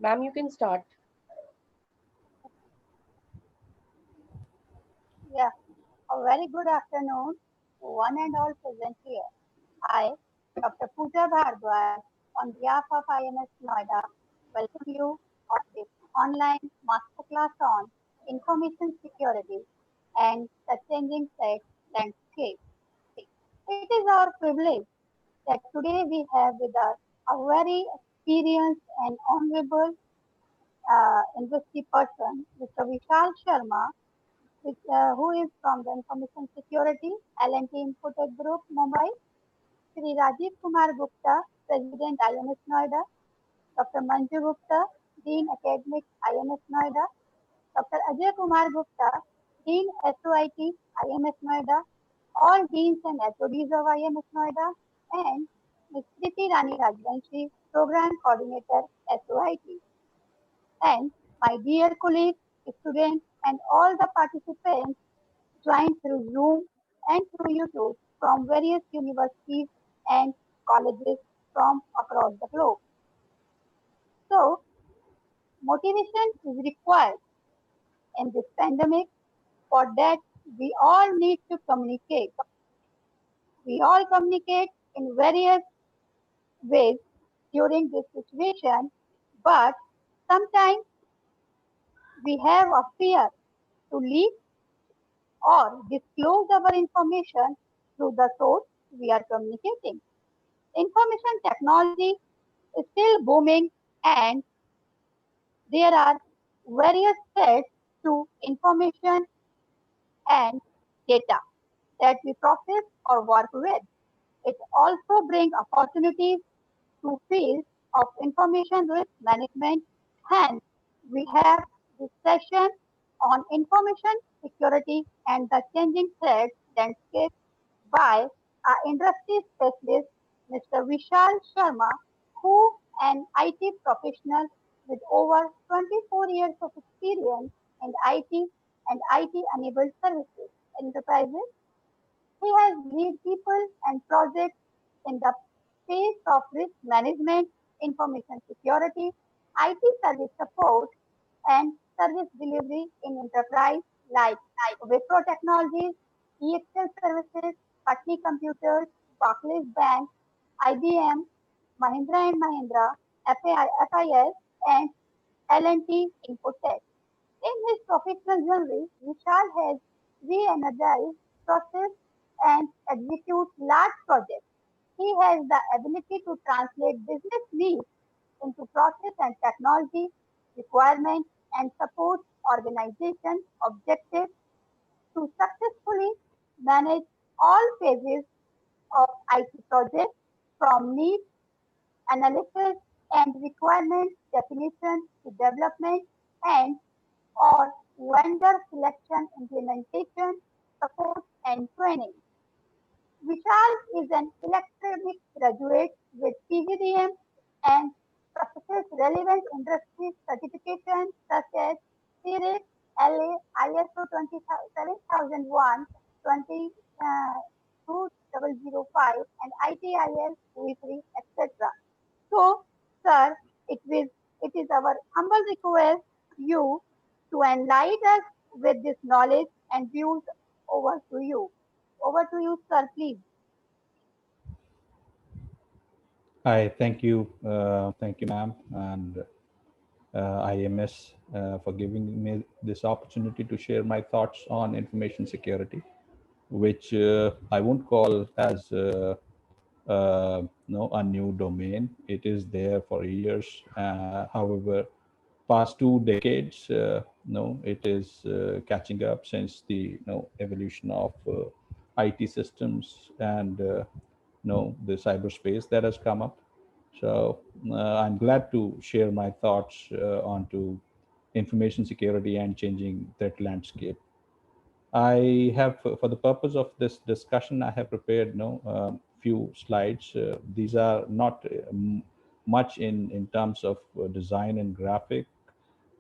Ma'am, you can start. Yeah, a very good afternoon to one and all present here. I, Dr. Pooja Bhardwaj, on behalf of IMS Noida, welcome you on this online masterclass on information security and the changing threat landscape. It is our privilege that today we have with us a very experienced and honorable industry person, Mr. Vishal Sharma, who is from the Information Security L&T Infotech Group, Mumbai. Sri Rajiv Kumar Gupta, President IMS Noida. Dr. Manju Gupta, Dean Academics IMS Noida. Dr. Ajay Kumar Gupta, Dean SOIT IMS Noida. All Deans and HODs of IMS Noida. And Ms. Kriti Rani Rajvanshi, Program Coordinator SOIT. And my dear colleagues, students, and all the participants joined through Zoom and through YouTube from various universities and colleges from across the globe. So, motivation is required in this pandemic. For that, we all need to communicate. We all communicate in various ways during this situation, but sometimes we have a fear to leak or disclose our information through the source we are communicating. Information technology is still booming and there are various threats to information and data that we process or work with. It also brings opportunities to fields of information risk management. Hence, we have this session on information security and the changing threat landscape by our industry specialist, Mr. Vishal Sharma, who an IT professional with over 24 years of experience in IT and IT-enabled services enterprises. He has led people and projects in the space of risk management, information security, IT service support, and service delivery in enterprise like Wipro Technologies, EXL Services, Patni Computers, Barclays Bank, IBM, Mahindra and Mahindra, FIS, and L&T Infotech. In his professional journey, Vishal has re-energized, processed, and execute large projects. He has the ability to translate business needs into process and technology requirements and support organization objectives to successfully manage all phases of IT projects from need analysis and requirement definition to development and or vendor selection, implementation, support, and training. Vishal is an electronics graduate with PGDM and possesses relevant industry certifications such as CIRIC, LA, ISO 27001, 2005, and ITIL V3, etc. So, sir, it is our humble request you to enlighten us with this knowledge and views over to you. Over to you, sir, please. Hi, thank you, ma'am, and IMS for giving me this opportunity to share my thoughts on information security, which I won't call as no a new domain. It is there for years. However, past 2 decades, no, it is catching up since the evolution of IT systems and the cyberspace that has come up. So I'm glad to share my thoughts onto information security and changing threat landscape. I have, for the purpose of this discussion, I have prepared few slides. These are not much in terms of design and graphic.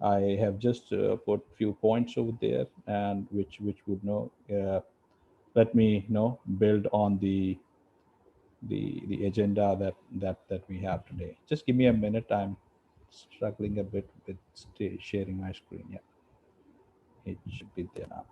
I have just put few points over there, and which would let me build on the agenda that we have today. Just give me a minute. I'm struggling a bit with sharing my screen. Yeah, it should be there now.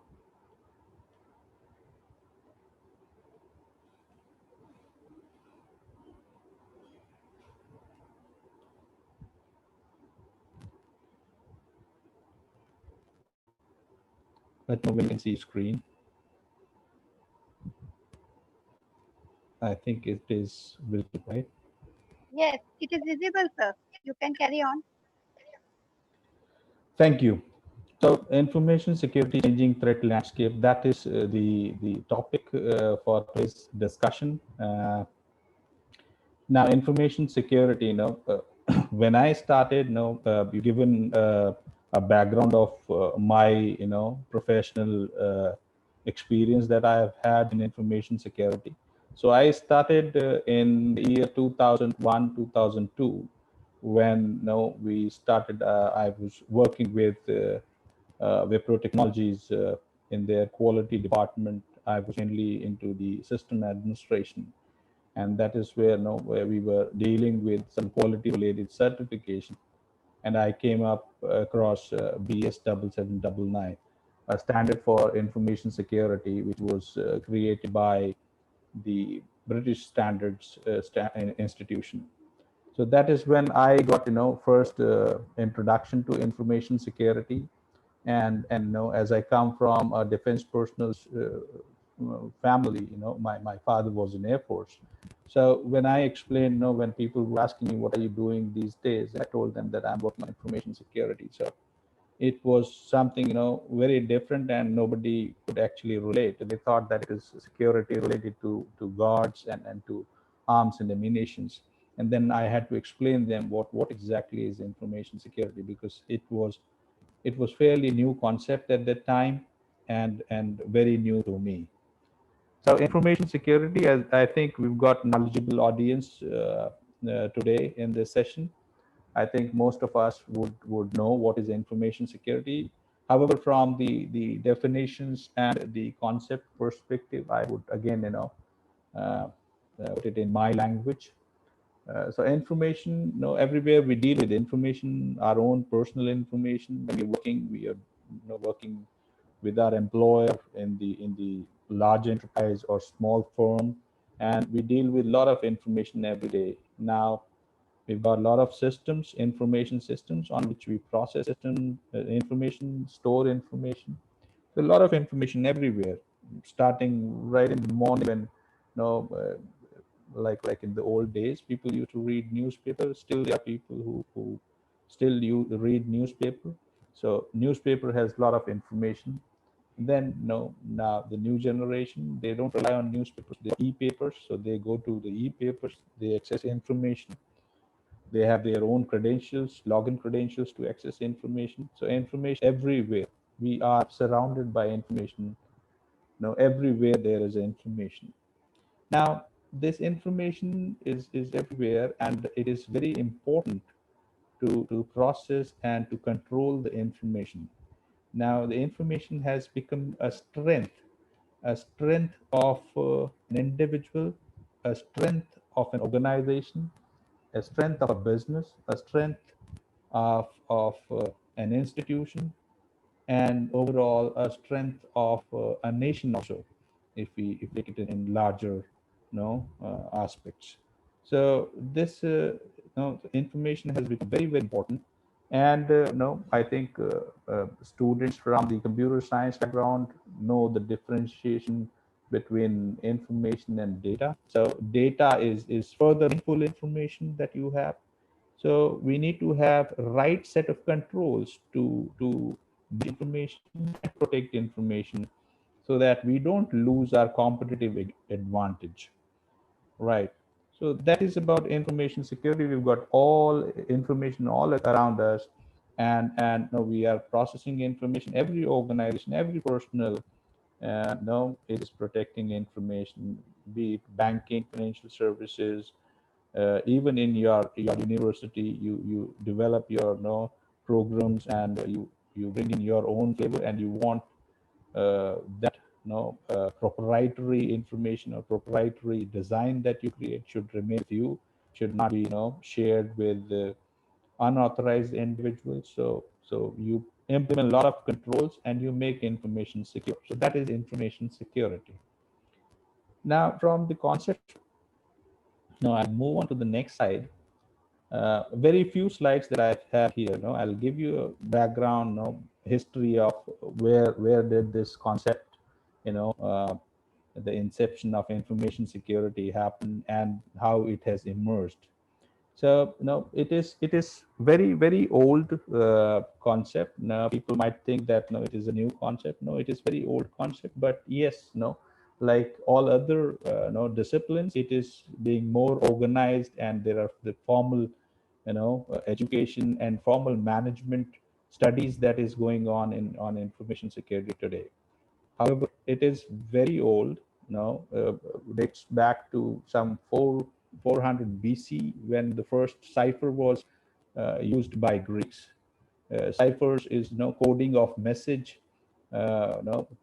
But now when you can see screen, I think it is visible, right? Yes, it is visible, sir. You can carry on. Thank you. So, information security changing threat landscape. That is the topic for today's discussion. Now, information security. When I started, given a background of my professional experience that I have had in information security. So I started in the year 2001, 2002, when we started. I was working with Wipro Technologies in their quality department. I was mainly into the system administration, and that is where we were dealing with some quality related certification. And I came up across BS 7799, a standard for information security, which was created by the British Standards Institution. So that is when I got first introduction to information security. And as I come from a defense personnel's family, my father was in Air Force. So when I explained, when people were asking me what are you doing these days, I told them that I'm working on information security. So it was something very different, and nobody could actually relate. They thought that it is security related to guards and to arms and ammunitions. And then I had to explain them what exactly is information security, because it was fairly new concept at that time, and very new to me. So information security, as I think we've got knowledgeable audience today in this session. I think most of us would know what is information security. However, from the definitions and the concept perspective, I would again uh, put it in my language. So information, everywhere we deal with information, our own personal information. When we're working, we are working with our employer in the large enterprise or small firm, and we deal with a lot of information every day. Now we've got a lot of systems, information systems, on which we process information, store information. So a lot of information everywhere, starting right in the morning when like in the old days, people used to read newspapers. Still, there are people who still read newspaper. So newspaper has a lot of information. Then no, now the new generation, they don't rely on newspapers, they e-papers. So they go to the e-papers, they access information. They have their own credentials, login credentials to access information. So information everywhere. We are surrounded by information. Everywhere there is information. Now, this information is everywhere, and it is very important to process and to control the information. Now, the information has become a strength of an individual, a strength of an organization, a strength of a business, a strength of an institution, and overall a strength of a nation also, if we take it in larger aspects. So this information has become very, very important. And I think students from the computer science background know the differentiation between information and data. So data is further meaningful information that you have. So we need to have right set of controls to the information and protect information, so that we don't lose our competitive advantage. Right. So that is about information security. We've got all information all around us, and we are processing information. Every organization, every personnel, no, it is protecting information, be it banking, financial services, even in your university. You develop your programs, and you bring in your own flavor, and you want that proprietary information or proprietary design that you create should remain with you, should not be shared with unauthorized individuals. So you implement a lot of controls and you make information secure. So that is information security. Now, from the concept, now I'll move on to the next slide. Very few slides that I have here. No, I'll give you a background, no, history of where did this concept, you know, the inception of information security happen and how it has emerged. So no, it is very old concept. Now people might think that no, it is a new concept. No, it is very old concept. But yes, no, like all other no disciplines, it is being more organized, and there are the formal, education and formal management studies that is going on information security today. However, it is very old. Dates back to some 400 BC when the first cipher was used by Greeks. Ciphers is coding of message.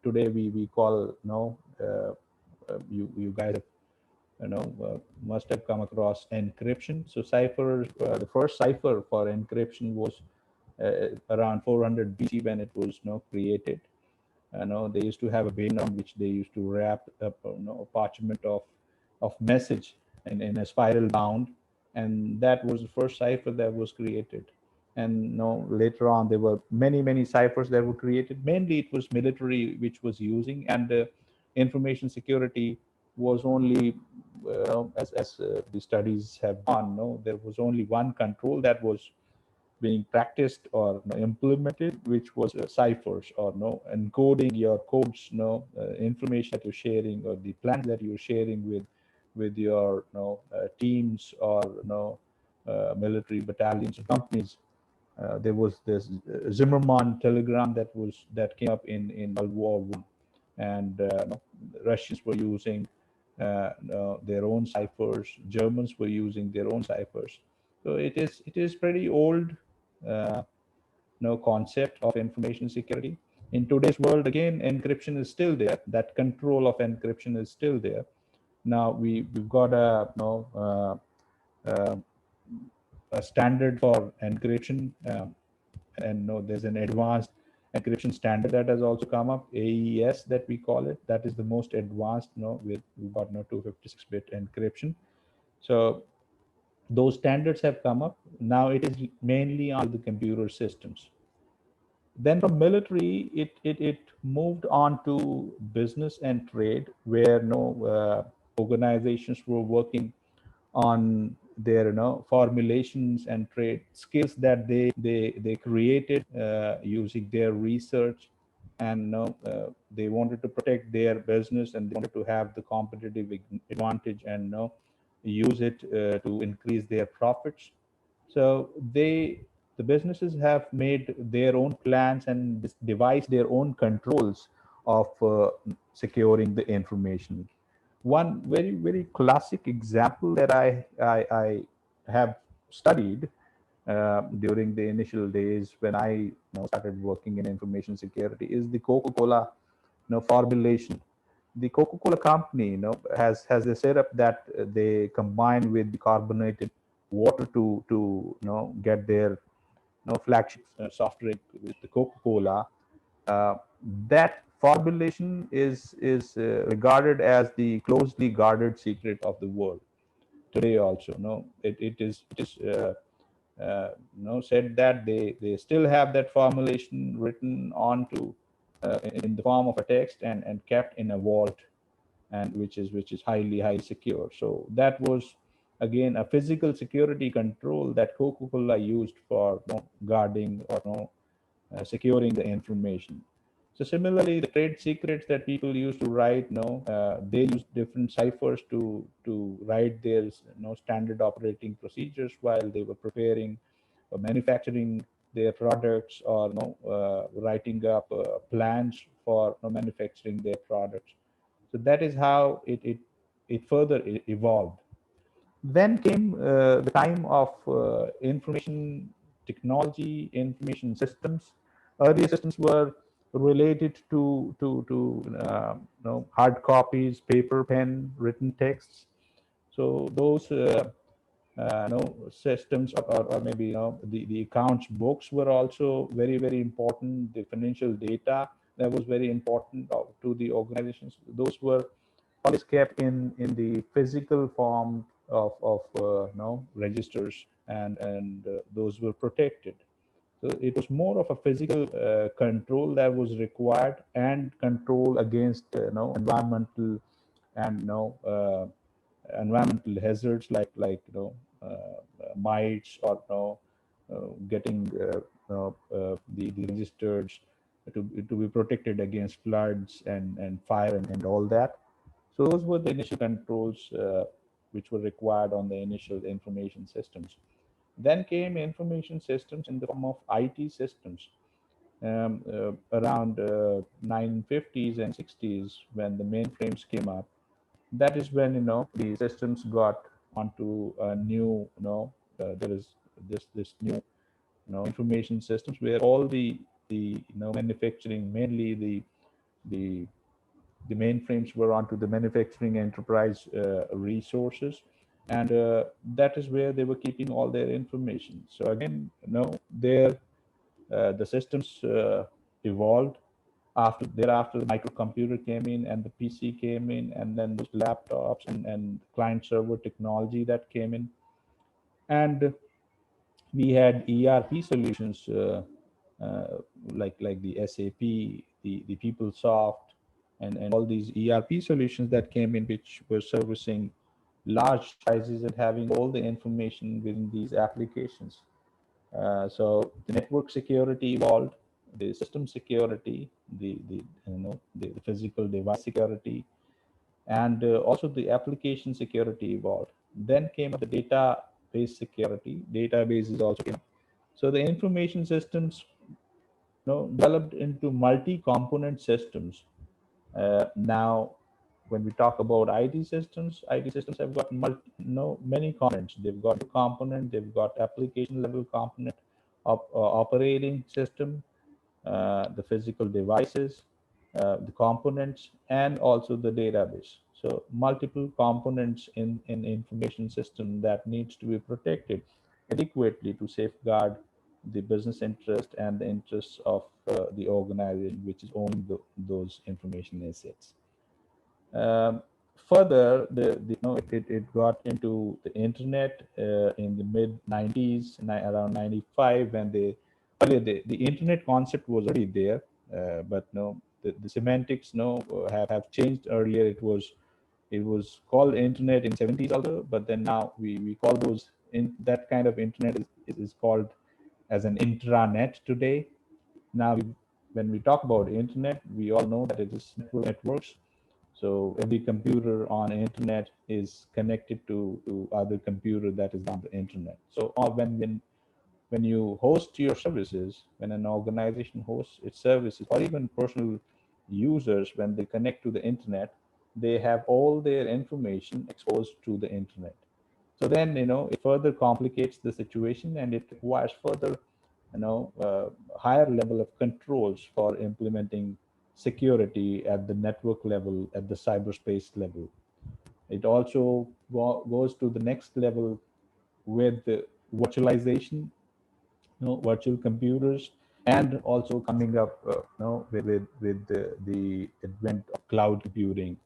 Today we call you guys must have come across encryption. So cipher, the first cipher for encryption was around 400 BC when it was created. They used to have a vein on which they used to wrap up a parchment of message in a spiral bound, and that was the first cipher that was created. And later on there were many ciphers that were created. Mainly it was military which was using, and information security was only as the studies have gone. No, there was only one control that was being practiced or implemented, which was ciphers, or encoding your codes, information that you're sharing, or the plans that you're sharing with your teams, or military battalions or companies. There was this Zimmerman telegram that came up in World War One, and Russians were using their own ciphers. Germans were using their own ciphers. So it is pretty old uh, concept of information security. In today's world, again, encryption is still there. That control of encryption is still there. Now we've got uh, a standard for encryption, and there's an advanced encryption standard that has also come up, AES that we call it. That is the most advanced. We've got 256-bit encryption. So those standards have come up. Now it is mainly on the computer systems. Then from military, it moved on to business and trade, where organizations were working on their formulations and trade skills that they created using their research. And they wanted to protect their business, and they wanted to have the competitive advantage, and use it to increase their profits. So the businesses have made their own plans and devised their own controls of securing the information. One very classic example that I have studied during the initial days when I started working in information security is the Coca-Cola formulation. The Coca-Cola company has a setup that they combine with the carbonated water to get their flagship soft drink with the Coca-Cola. Uh, that formulation is regarded as the closely guarded secret of the world today. Also, said that they still have that formulation written onto in the form of a text, and kept in a vault, and which is highly secure. So that was again a physical security control that Coca-Cola used for guarding, or securing the information. So similarly, the trade secrets that people used to write, they used different ciphers to write their standard operating procedures while they were preparing or manufacturing their products, or writing up plans for manufacturing their products. So that is how it further evolved. Then came the time of information technology, information systems. Earlier systems were related to hard copies, paper, pen, written texts. So those systems, or maybe the accounts books were also very, very important. The financial data that was very important to the organizations, those were always kept in the physical form of registers, and those were protected. So it was more of a physical control that was required, and control against environmental and environmental hazards like mites, or getting the registered to be protected against floods and fire and all that. So those were the initial controls which were required on the initial information systems. Then came information systems in the form of IT systems, around 1950s and 60s, when the mainframes came up. That is when the systems got onto a new there is this new information systems, where all the manufacturing, mainly the the mainframes, were onto the manufacturing enterprise resources, and that is where they were keeping all their information. So again, there the systems evolved. Thereafter, the microcomputer came in, and the PC came in, and then those laptops and client server technology that came in, and we had ERP solutions, like the SAP, the PeopleSoft, and all these ERP solutions that came in, which were servicing large sizes and having all the information within these applications. So the network security evolved, the system security, the physical device security, and also the application security evolved. Then came the database security. Databases also came. So the information systems developed into multi-component systems. Now, when we talk about IT systems have got many components. They've got component, they've got application level component, operating system, the physical devices, the components, and also the database. So multiple components in information system that needs to be protected adequately to safeguard the business interest and the interests of the organization which is owning those information assets. Um, Further, it got into the internet in the mid 90s, around 95, when earlier the internet concept was already there, but no, the semantics have changed. Earlier it was called internet in 70s also, but then now we call those in that kind of internet is called as an intranet today. Now, when we talk about internet, we all know that it is networks. So every computer on the internet is connected to other computer that is on the internet. So when you host your services, when an organization hosts its services, or even personal users, when they connect to the internet, they have all their information exposed to the internet. So then, it further complicates the situation, and it requires further, higher level of controls for implementing security at the network level, at the cyberspace level. It also goes to the next level with the virtualization, virtual computers, and also coming up, with the advent of cloud computing.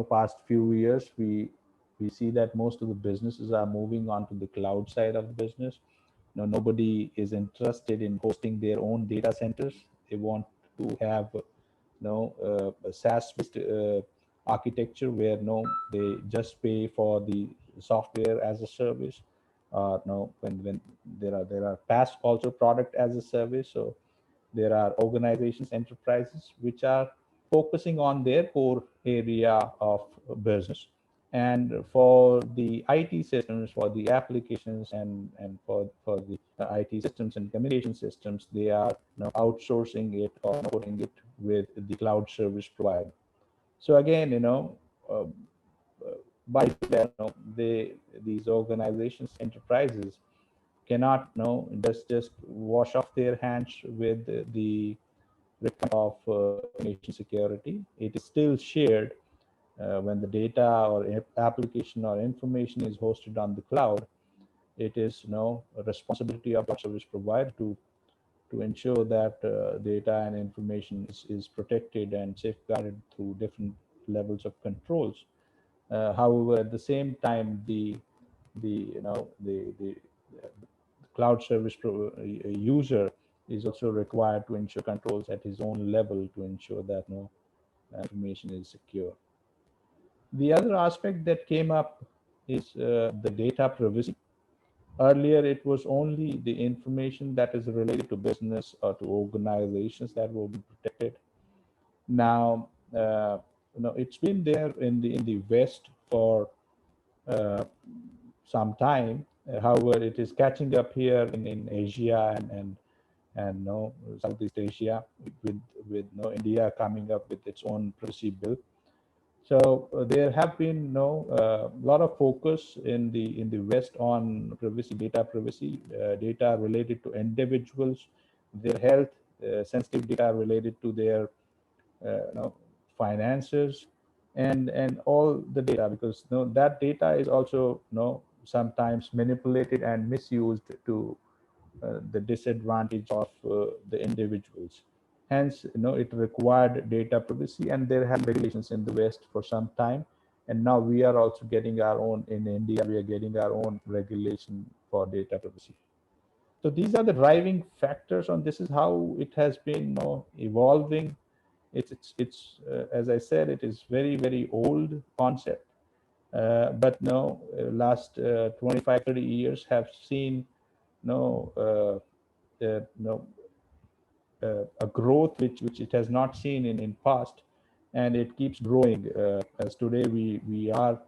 Past few years, we see that most of the businesses are moving on to the cloud side of the business. Nobody is interested in hosting their own data centers. They want to have a SaaS-based architecture, where they just pay for the software as a service. No, when there are PaaS also, product as a service. So there are organizations, enterprises, which are focusing on their core area of business. And for the IT systems, for the applications, and for the IT systems and communication systems, they are outsourcing it or putting it with the cloud service provider. So again, uh, by that, these organizations, enterprises, cannot just wash off their hands with the of information security. It is still shared when the data or application or information is hosted on the cloud. it is a responsibility of the service provider to ensure that data and information is protected and safeguarded through different levels of controls. However, at the same time, the cloud service user is also required to ensure controls at his own level to ensure that no information is secure. The other aspect that came up is the data privacy. Earlier, it was only the information that is related to business or to organizations that will be protected. Now, it's been there in the West for uh, some time. However, it is catching up here in Asia and no Southeast Asia with no India coming up with its own privacy bill. So there have been a lot of focus in the West on privacy, data privacy, data related to individuals, their health, sensitive data related to their finances, and all the data, because that data is also sometimes manipulated and misused to the disadvantage of the individuals. Hence, it required data privacy, and there have been regulations in the West for some time. And now we are also getting our own in India. We are getting our own regulation for data privacy. So these are the driving factors, and this is how it has been evolving. It's as I said, it is very old concept, but no, last 25, 30 years have seen no no a growth which it has not seen in past, and it keeps growing. As today we are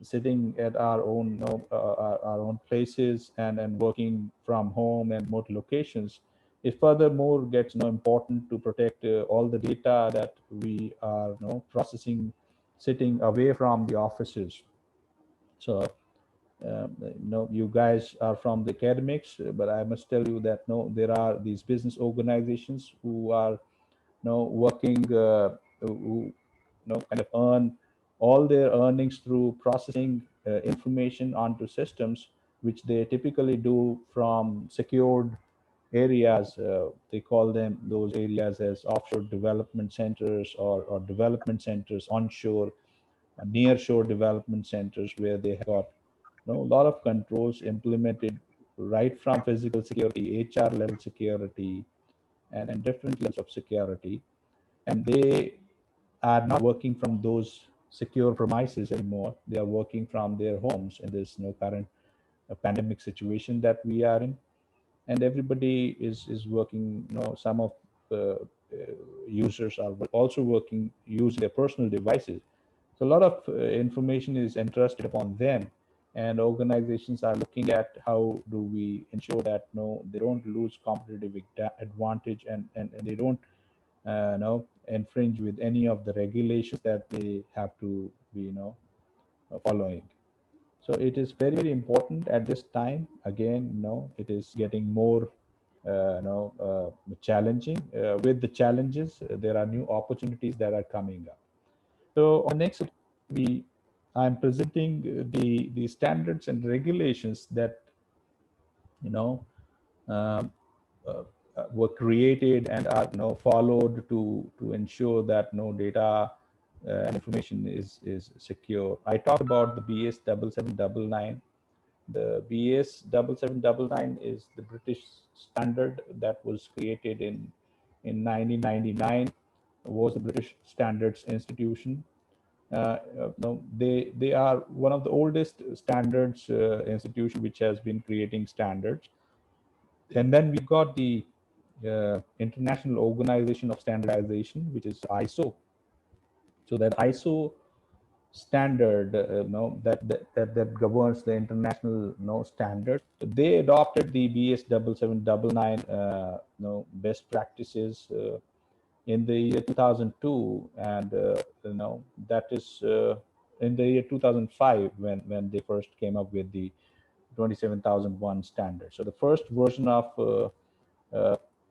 sitting at our own our own places and working from home and remote locations. It furthermore gets important to protect all the data that we are processing sitting away from the offices. So you guys are from the academics, but I must tell you that no, there are these business organizations who are working, who kind of earn all their earnings through processing information onto systems, which they typically do from secured areas. They call them those areas as offshore development centers, or development centers onshore, near shore development centers, where they have got a lot of controls implemented right from physical security, HR level security, and different levels of security. And they are not working from those secure premises anymore. They are working from their homes in this current pandemic situation that we are in. And everybody is working. Some of users are also working using their personal devices. So a lot of information is entrusted upon them, and organizations are looking at how do we ensure that they don't lose competitive advantage, and they don't infringe with any of the regulations that they have to be following. So it is very important at this time. Again, it is getting more challenging. With the challenges, there are new opportunities that are coming up. So on the next, we I'm presenting the standards and regulations that you know um, uh, were created and are followed to ensure that no data and information is secure. I talked about the BS 7799. The BS 7799 is the British standard that was created in 1999. Was the British Standards Institution. They are one of the oldest standards institution which has been creating standards. And then we got the International Organization of Standardization, which is ISO. So that ISO standard, that governs the international standard. They adopted the BS 7799 best practices in the year 2002, and that is in the year 2005 when they first came up with the 27001 standard. So the first version of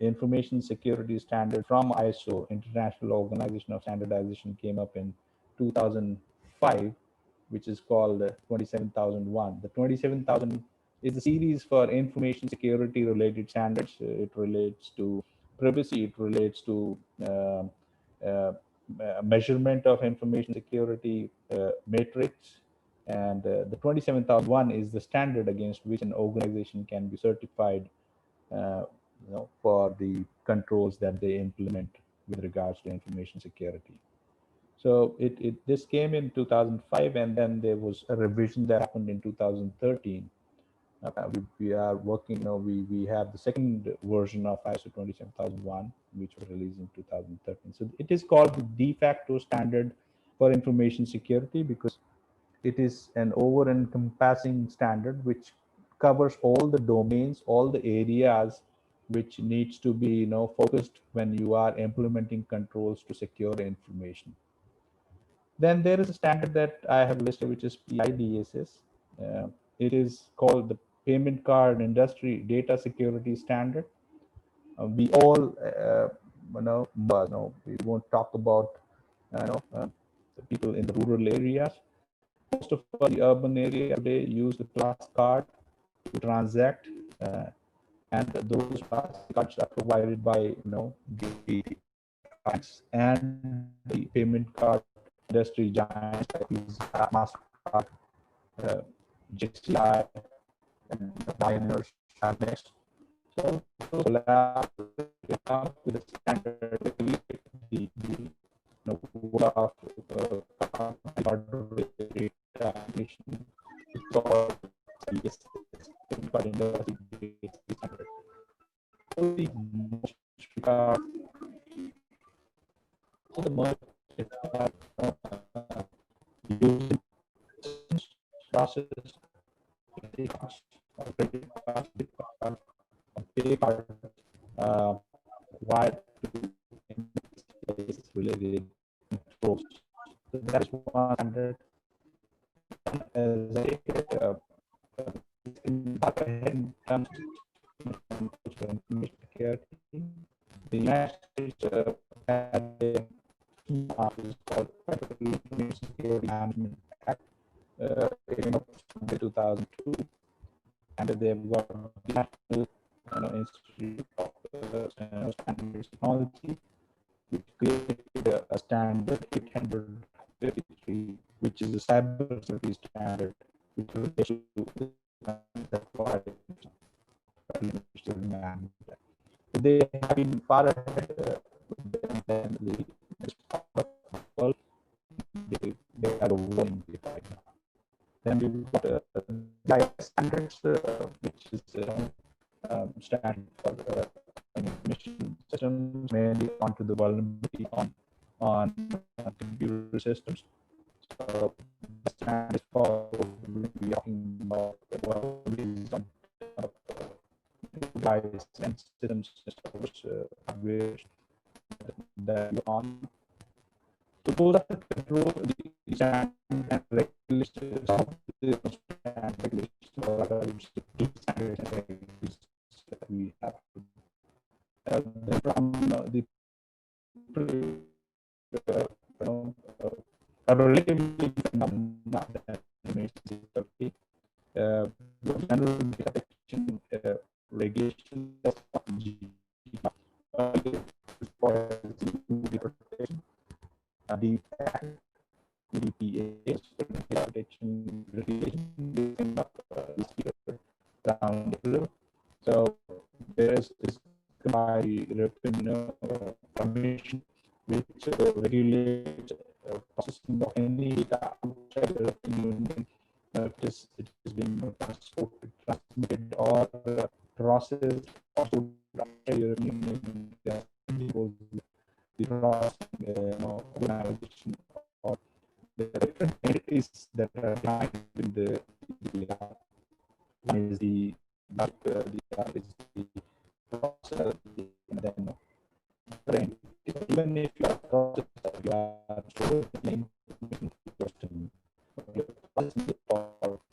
information security standard from ISO, International Organization of Standardization, came up in 2005, which is called 27001. The 27001 is a series for information security related standards. It relates to privacy. It relates to uh, measurement of information security matrix. And the 27001 is the standard against which an organization can be certified, uh, for the controls that they implement with regards to information security. So this came in 2005, and then there was a revision that happened in 2013. We are working, we have the second version of ISO 27001, which was released in 2013. So it is called the de facto standard for information security because it is an over encompassing standard which covers all the domains, all the areas which needs to be focused when you are implementing controls to secure information. Then there is a standard that I have listed, which is PIDSS. It is called the Payment Card Industry Data Security Standard. We all, we won't talk about, the people in the rural areas. Most of the urban areas today use the plastic card to transact, and those plastic cards are provided by, the banks and the payment card industry giants like Visa, Mastercard, uh, JCI, and Diners are next. So those come up with a standard regulate the world of card data application. It's called CSS, but industry standard. All the most regard, all the merchants are using process credit cards or credit cards, debit cards, or pay card, uh, wired to related controls. So that is one standard. As I take it, in back ahead in terms of information security, the United States had a key office called Federal Information Security Management Act, in 2002, and they've got the National Institute of Standards Technology, which created a standard 853, which is a cybersecurity standard, which relates to the they have been far ahead than the world. They are winning it right now. Then we've got the standards, which is standard for information systems, mainly onto the vulnerability on computer systems. So the standard for we are talking about vulnerabilities on device and systems hardware that you on. So those are the control, the standard and regulations of the regulations that we have. From the relatively not that security, general data protection regulations of for the protection, the DPA protection regulation down below. So there is this by European Commission, which regulates processing of any data outside the European Union. It is being transported, transmitted, or processed outside the European Union. The processing organization or the different entities that are behind in the one is the process, and then even if you are process, you are storing question or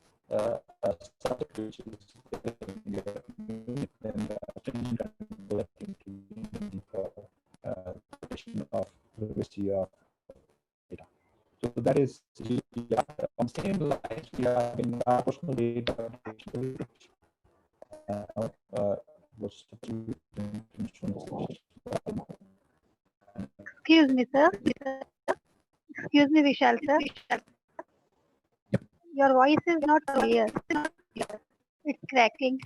subject which is then collecting for protection of privacy of data. So that is on the same lines we are in our personal data. was Excuse me, sir. Excuse me, Vishal, sir. Your voice is not clear. It's cracking.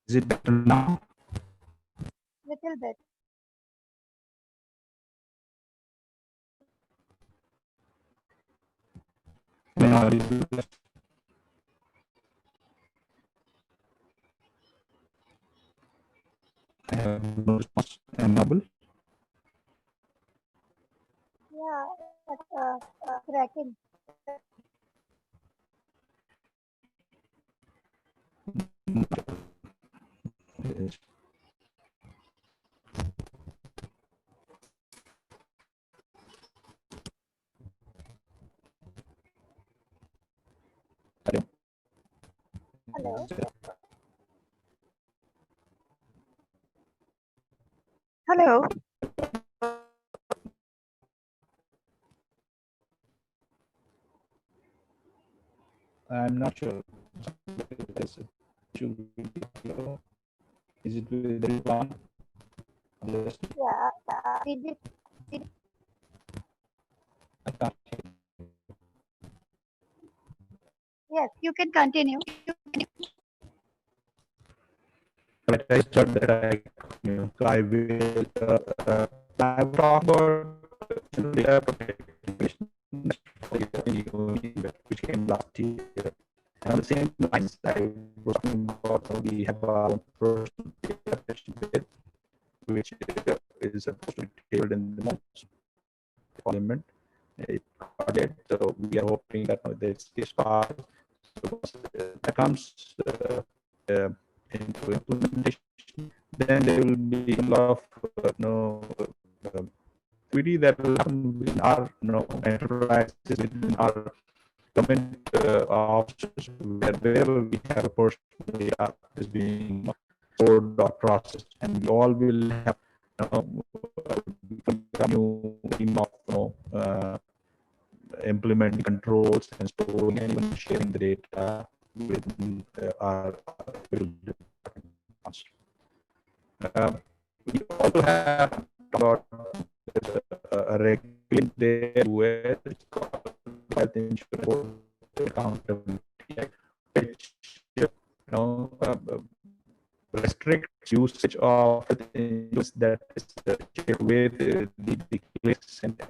Is it better now? Little bit. May I audible? I have no response. Am I audible? Yeah, that's cracking. Yes. Hello. Hello. I'm not sure. Is it with everyone? Yes. Yeah, we did. I can't. Yes, you can continue. But I start that so I will I will talk about data protection which came last year. And on the same lines, I was talking about how we have our own personal data protection bill, which is supposed to be tabled in the months parliament. It got it, so we are hoping that this is passed. So that comes into implementation, then there will be a lot of activity that will happen within our enterprises, within our government offices, wherever we have a person data is being stored or processed, and we all will have a new team of implementing controls and storing and even sharing the data with our departments. We also have about a regulation there where it's called health insurance accountability Act, which restricts usage of things that is shared with the clinics and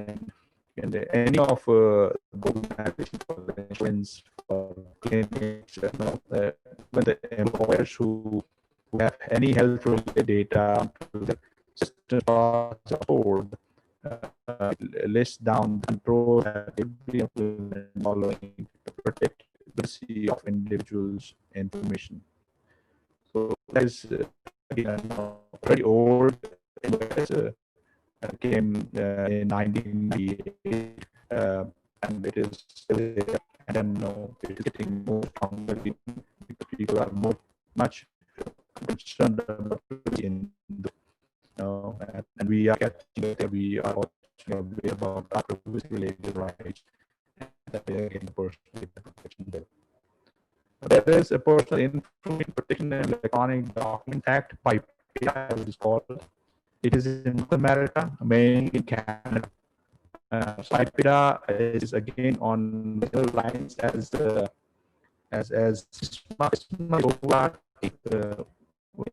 any of the organizations for the insurance for clinics, when the employers who have any health related data to the system support list down the control that will be implemented following to protect the privacy of individuals' information. So that is again very old. Came in 1998, and it is still there. And then it is getting more stronger because people are much concerned about in the and we are catching it there. We are also aware about our privacy related rights that we are getting personal protection there. There is a Personal Information Protection and Electronic Document Act, PIPE, as it is called. It is in North America, mainly in Canada. SIPEDA is again on similar lines as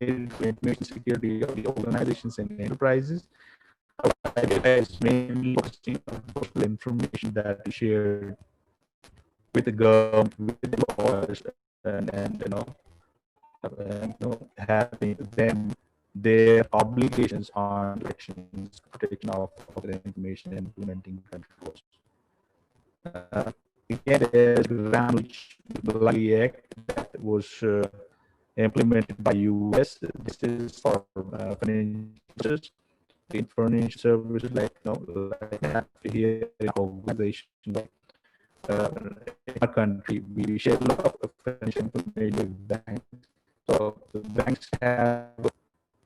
information security of the organizations and enterprises. SIPEDA is mainly focusing on personal information that is shared with the government, with the lawyers, and having them their obligations on elections, protection of the information, and implementing controls. Again, there's Language Act that was implemented by US. This is for financial services like like here in our organization, like in our country, we share a lot of financial information with banks. So the banks have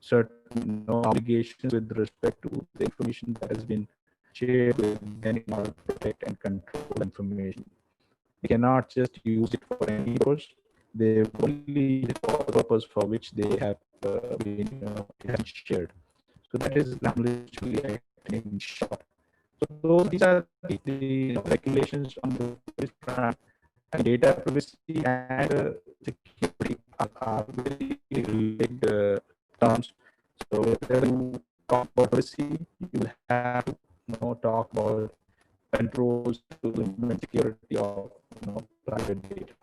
certain obligations with respect to the information that has been shared with them in order to protect and control information. They cannot just use it for any purpose. They only use it for the purpose for which they have been, it has been shared. So that is literally acting in short. So these are the regulations on the privacy front. And data privacy and security are very related terms. So whenever you talk about privacy, you will have to talk about controls to implement security of private data.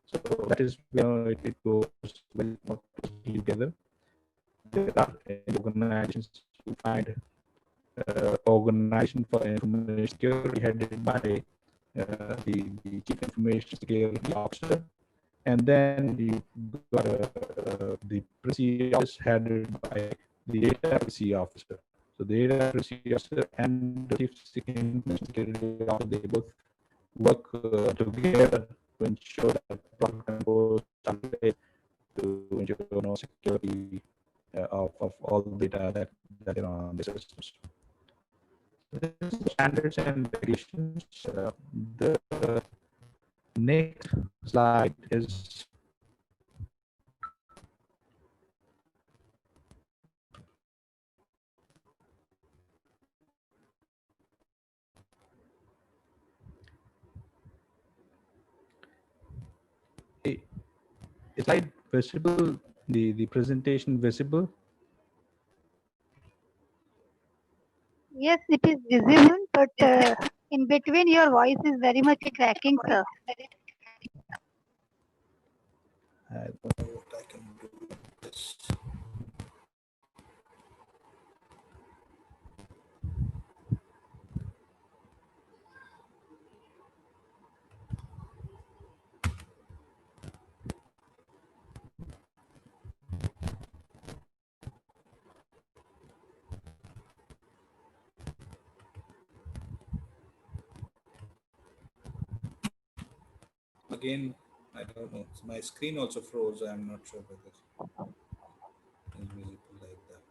So that is where it goes very closely together. There are organizations you find Organization for Information Security headed by the Chief Information Security Officer, and then you got the Privacy Office headed by the Data Privacy Officer. So the Data Privacy Officer and the Chief Information Security Officer, they both work together to ensure that proper controls are made to ensure security of all the data that are on the systems. This is the standards and regulations. The next slide is a slide visible, the presentation visible. Yes, it is visible, but in between your voice is very much cracking, sir. I don't know what I can do with this. Again, I don't know. My screen also froze. I'm not sure whether it's visible like that.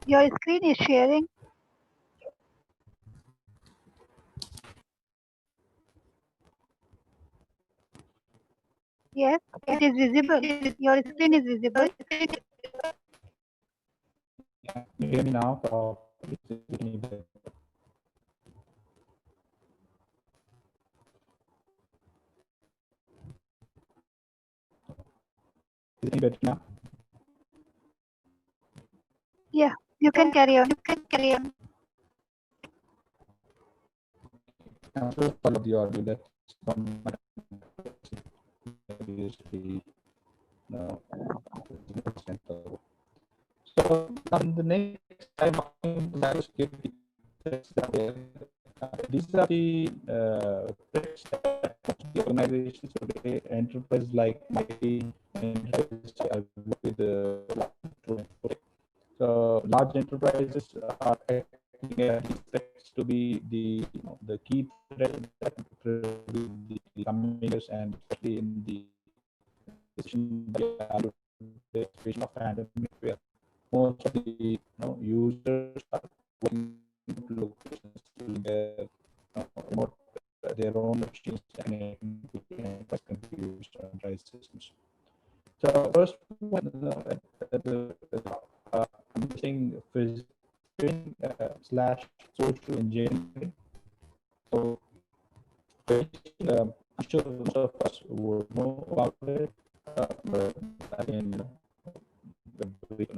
Your screen is sharing. Yes, it is visible. Your screen is visible. Yeah, can you hear me now? Or is it any better? Is it any better now? Yeah, you can carry on. You can carry on. I'm so sorry about the audio. That's from my obviously no. So on the next slide, cybersecurity threats that these are the threats that the organizations today, enterprise like my enterprise, I work with so large enterprises are acting as these threats to be the key threat that will be the coming years, and especially in the situation of pandemic where most of the users are working to locations to their remote their own machines and quite confused on dry systems. So first one, I'm using phishing slash social engineering. So phishing, I'm sure most of us would know about it, but again, the brief,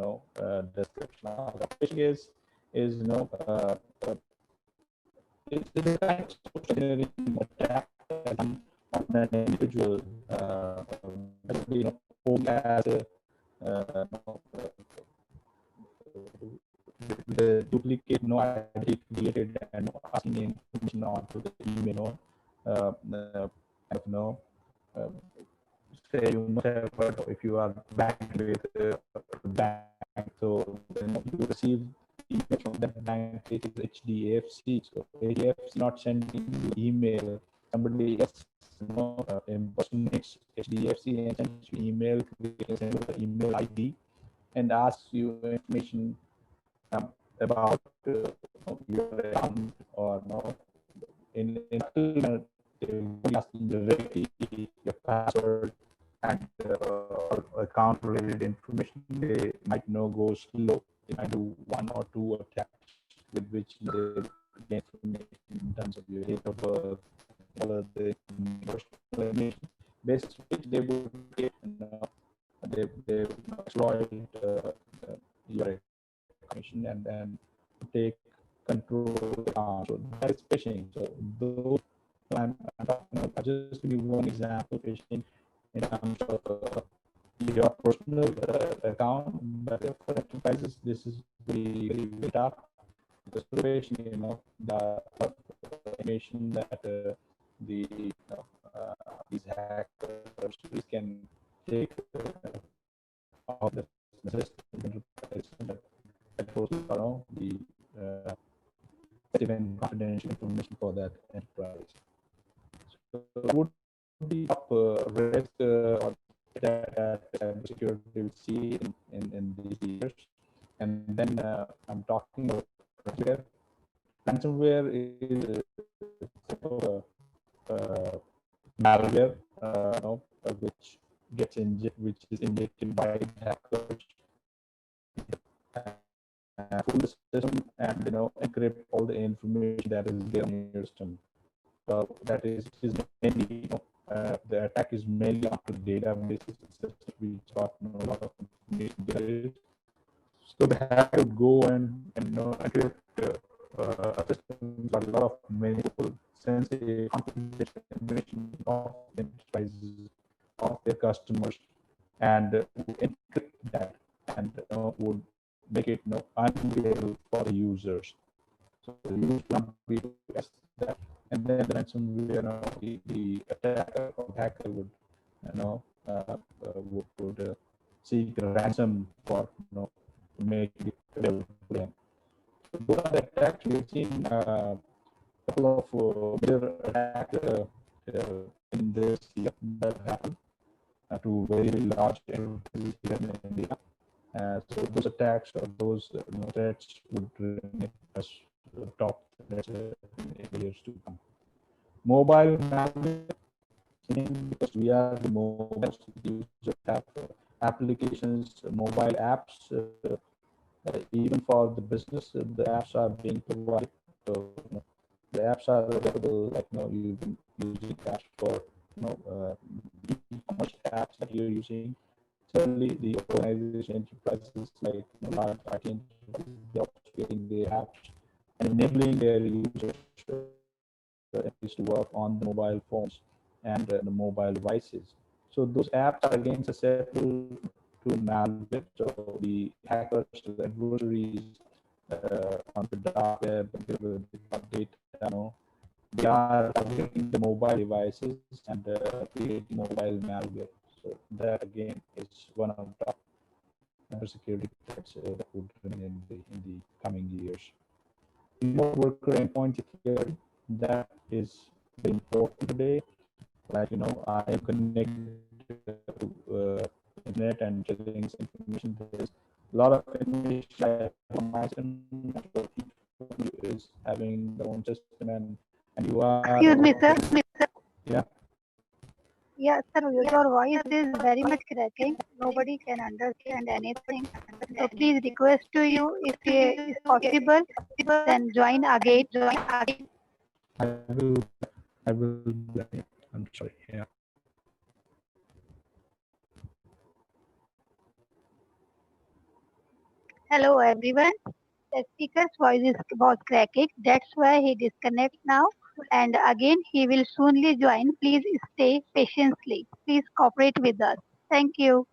description of what phishing is it's the kind of social engineering attack that on an individual, home as a uh, the duplicate no ID created and asking information onto the email, kind of uh, say you must have heard if you are backed with a bank, so you receive email from that bank, it is HDFC. So HDFC not sending you email. Somebody else, impersonates HDFC and sends you email, creates an email ID, and asks you information about your account or no. In they will be asking directly your password and account related information. They might know go slow. They might do one or two attacks with which they get information in terms of your date of birth, all of the personal information, based on which they would get, they exploit your information and take control of the account. So that is phishing. So those I'm talking about, just to give one example, phishing in terms of your personal account, but for enterprises, this is very tough because phishing, the information that these hackers can take of the system that goes, the sensitive and confidential information for that enterprise. So would be top risk or that cybersecurity will see in these years. And then I'm talking about ransomware. Ransomware is malware, which which is injected by hackers, fool the system, and encrypt all the information that is there on your system. So that is mainly, the attack is mainly onto databases. We got a lot of information there. So the hacker would go and encrypt a system, got a lot of meaningful, sensitive, confidential information of enterprises, of their customers, and would encrypt that and would make it unreadable for the users. So the user would be able to access that, and then the ransomware, the attacker or hacker would, seek a ransom for, to make it available to them. So those are the attacks we've seen. A couple of major attacks in this year that happened to very large enterprises here in India. So those attacks or those threats would remain as top threats in years to come. Mobile malware, because we are the most users have applications, mobile apps, even for the business, the apps are being provided. So the apps are available, like you've been using apps for e-commerce apps that you're using. Certainly, the organization enterprises like large IT enterprises, they're also getting the apps and enabling their users to work on the mobile phones and the mobile devices. So those apps are again susceptible to malware. So the hackers, the adversaries on the dark web, the data, they are targeting the mobile devices and creating mobile malware. So that again is one of the top cybersecurity threats that would remain in the coming years. Remote worker endpoint security, that is very important today. Like I am connected to internet and getting information. There's a lot of information on my system. Is having their own system, and you are. Excuse me, sir. Yeah. Yeah, sir, your voice is very much cracking. Nobody can understand anything. So please request to you, if it is possible, then join again. I will. I will. I'm sorry. Yeah. Hello, everyone. The speaker's was cracking. That's why he disconnect now. And again, he will soonly join. Please stay patiently. Please cooperate with us. Thank you.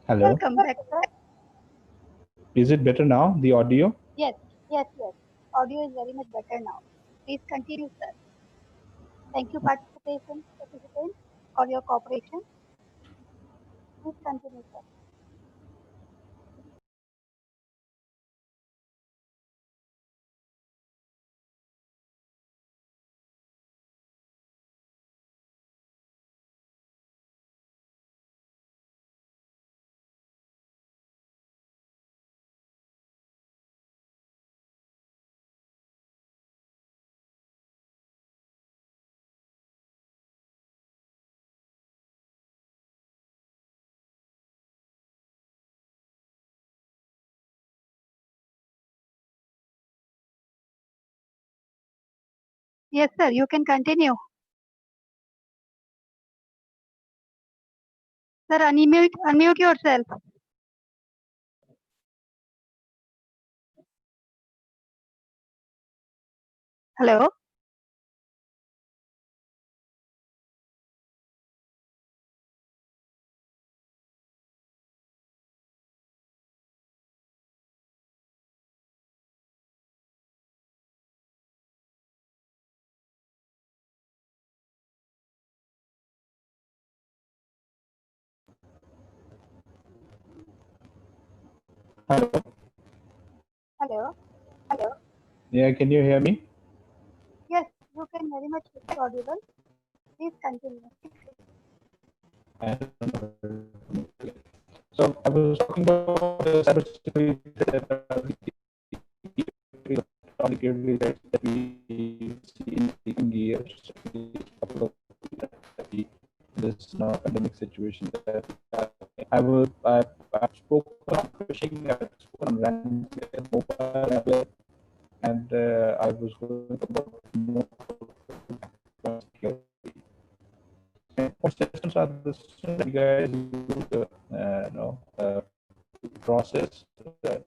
Hello. Welcome back, sir. Is it better now, the audio? Yes, yes. Audio is very much better now. Please continue, sir. Thank you, participants, for your cooperation. Please continue, sir. Yes, sir. You can continue. Sir, unmute yourself. Hello. Hello. Hello. Yeah, can you hear me? Yes, you can very much audible. Please continue. So I was talking about the cybersecurity security that we see in recent years, couple of this pandemic situation. That I spoke on phishing, I spoke on ransomware, mobile web, and I was going about more security. And what systems are the systems that you guys use to process the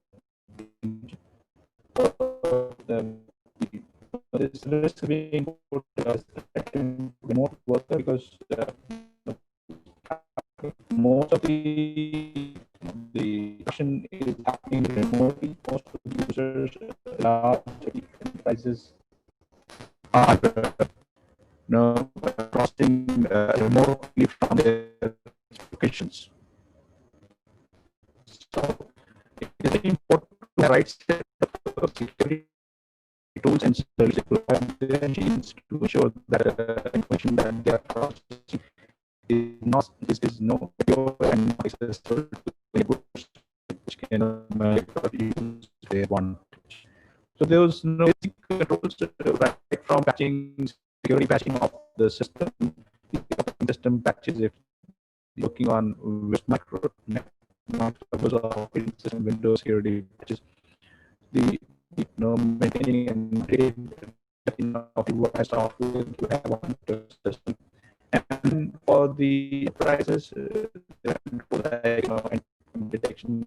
this risk being put remote worker because most of the action is happening remotely. Most of the users, large enterprises are processing remotely from their locations. So it is very important to have right set of security tools and services machines to ensure that information that they are processing is no pure and accessible to groups which can use their advantage. So there was no basic controls right from patching, security patching of the system, the operating system patches if working on micro servers or operating system Windows security patches, the maintaining and of the software you have on the system. And for the prices, like detection,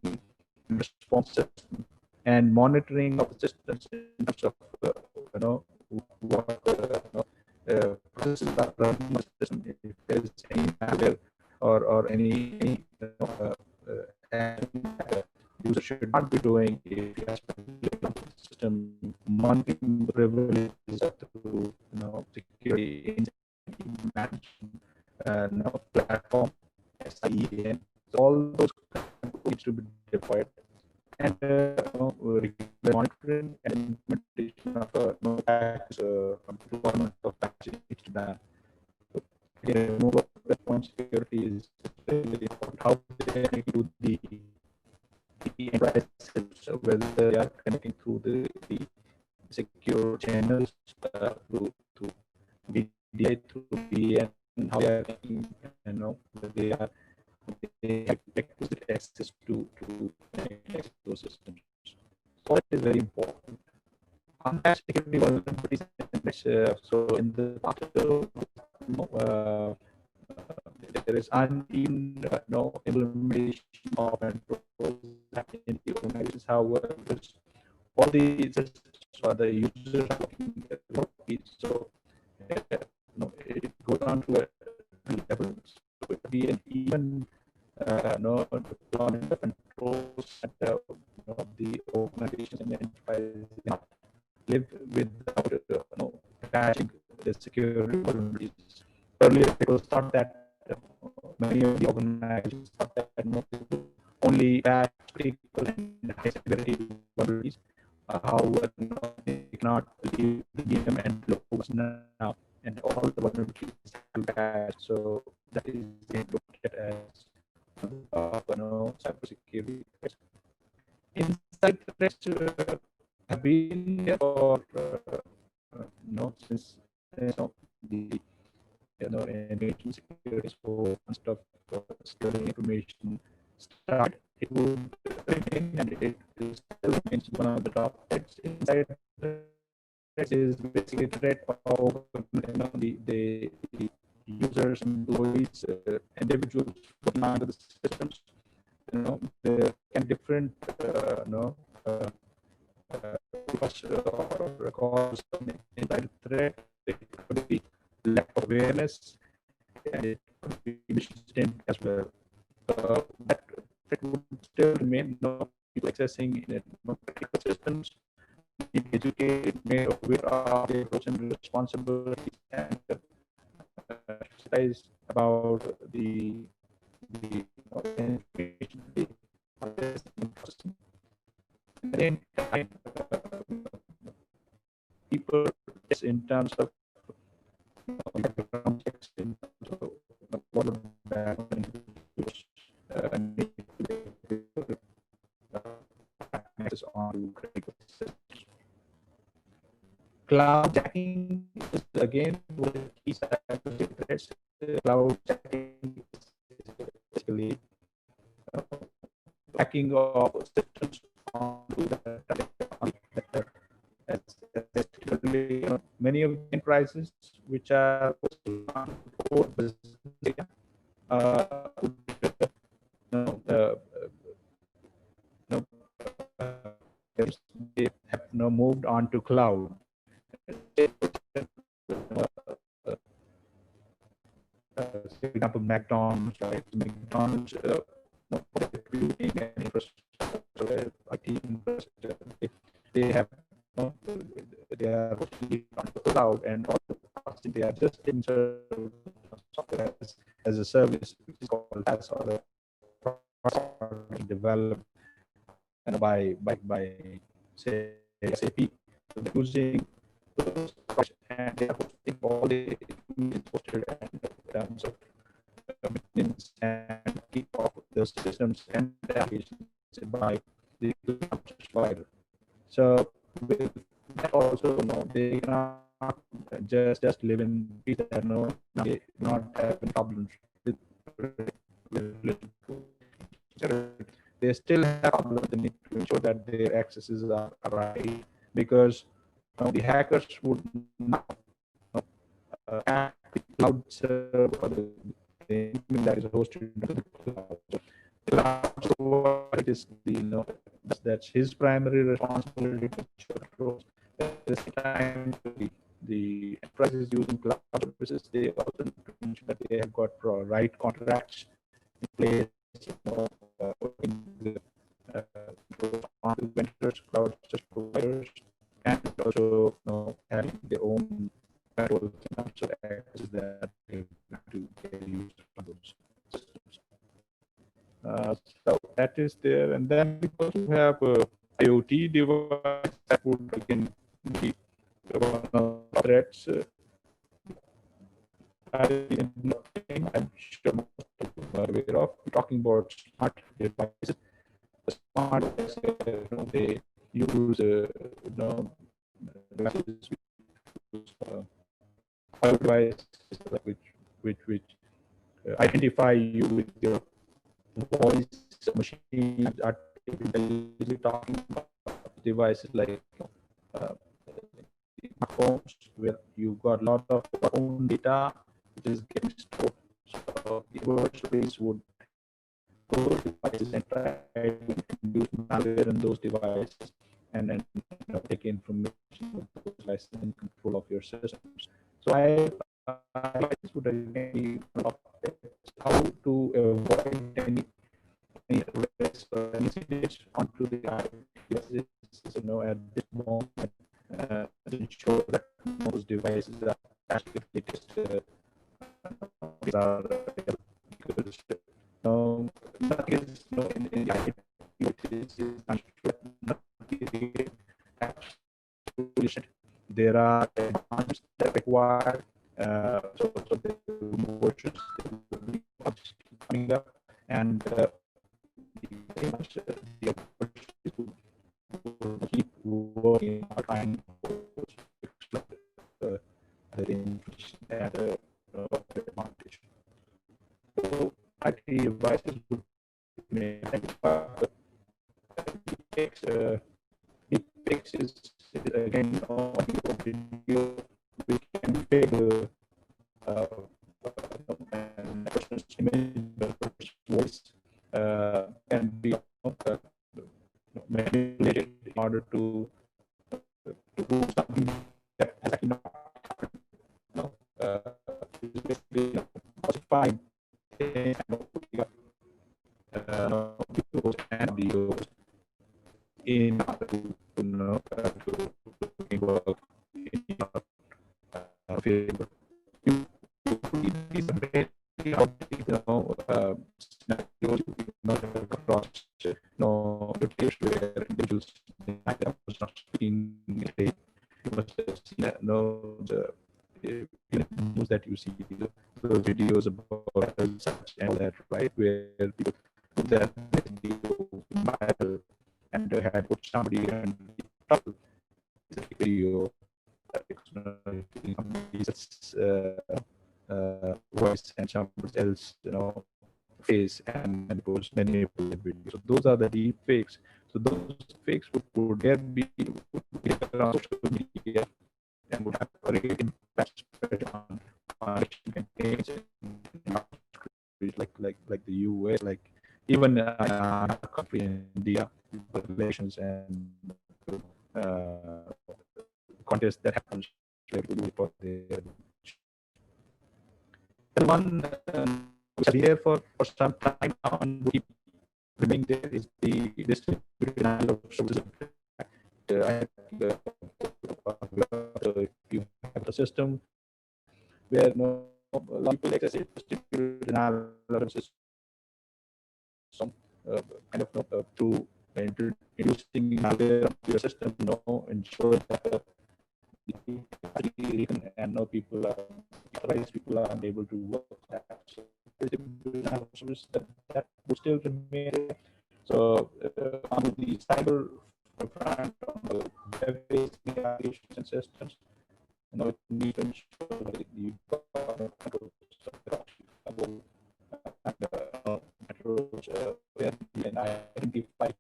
response system, and monitoring of the systems in terms of what processes are running on the system. If there is any malware or any user should not be doing if you have system monitoring the privileges through security management platform SIEM. So all those needs to be deployed and monitoring and implementation of deployment of patches needs to be done. So, again, removal point security is really important. How they do the enterprises, whether they are connecting through the secure channels to VDI through VN, how they are making, they are they have requisite access to those systems. So that is very important. On that security vulnerabilities, so in the past, uh, there is uneven implementation of controls in the organizations. However, all the systems or the users are working remotely, so it goes on to a level. So it be an even no deployment of controls at the organizations and enterprises cannot live without patching the security vulnerabilities. Earlier, it was thought that many of the organizations thought that only patch critical and high severity vulnerabilities. However, they cannot leave the medium and low ones now, and all the vulnerabilities have to patch. So that is being looked at as cybersecurity threats. Inside threats have been here for since the information security so concept of securing information started. It would remain, and it still remains one of the top threats. Inside threats is basically threat of the users, employees, individuals working under the systems. There can different uh, cause inside threat. It could be lack of awareness, and it could be missing as well. That threat would still remain. People accessing critical systems need to be educated, made aware of their roles and responsibilities, and exercise about the information they process and processing. At the same time, people just in terms of background checks, in terms of what the background need to access on critical systems. Cloud jacking is again one of the key cybersecurity threats. Cloud jacking is basically hacking of systems onto the many of the enterprises which are core business data they have now moved on to cloud. For example, McDonald's, right? McDonald's computing and infrastructure, IT infrastructure, they have they are on the cloud, and also they are just in software as a service, which is called as or developed by say SAP. So they're using those and they are hosting all the hosted and in terms of maintenance and keep of those systems and applications by the provider. So with that also, they cannot just live in peace and they not having problems with they still have problems. They need to ensure that their accesses are right, because the hackers would not hack the cloud server or the that is hosted in the cloud. The cloud server, it is that's his primary responsibility to ensure at the same time the enterprises using cloud services, they also need to ensure that they have got right contracts in place, in the on the vendors, cloud service providers, and also having their own controls and also access that they have to get used from those systems. So that is there, and then we also have IoT device that would again be one of the threats. I'm sure most of you are aware of. We're talking about smart devices. The smart devices, they use devices devices which identify you with your voice, machine artificially talking about devices like smartphones, where you got a lot of your own data which is getting stored. So the adversaries would go to devices and try to introduce malware in those devices, and then take information of those devices in control of your systems. So I would again be how to avoid any incidents onto the devices, at this moment, to ensure that those devices are patched with latest are because nothing is in the IT is unsure, nothing is solution. There are advancements that require so the versions will be coming up, and very much the opportunity to keep working or trying to the information and advantage. So IT devices would takes deepfakes is again audio video which can fake and person's image, person's voice can be manipulated in order to do something that has actually not happened. It's basically falsifying things and putting up videos and videos in order to work in your favor. You need these very scenarios across the case where individuals was not speaking it. You must have seen that the news that you see the videos about such and all that, right? Where people put that video viral and had put somebody in trouble. It's a video voice and somebody else, face, and it was manipulated video. So those are the deep fakes. So those fakes would there be around social media and would have a great impact on election campaigns like the US, like even our country in India, elections and contest that happens regularly for the one which is here for some time now and will keep remaining there is the distributed denial of services. I think if you have a system where a lot of people access it, distributed denial of services, some kind of to introducing malware to your system, ensure that and people are authorized people are unable to work that. So that would still remain. So on the cyber front, on the web-based applications and systems, it needs to ensure that you control controls where you can identify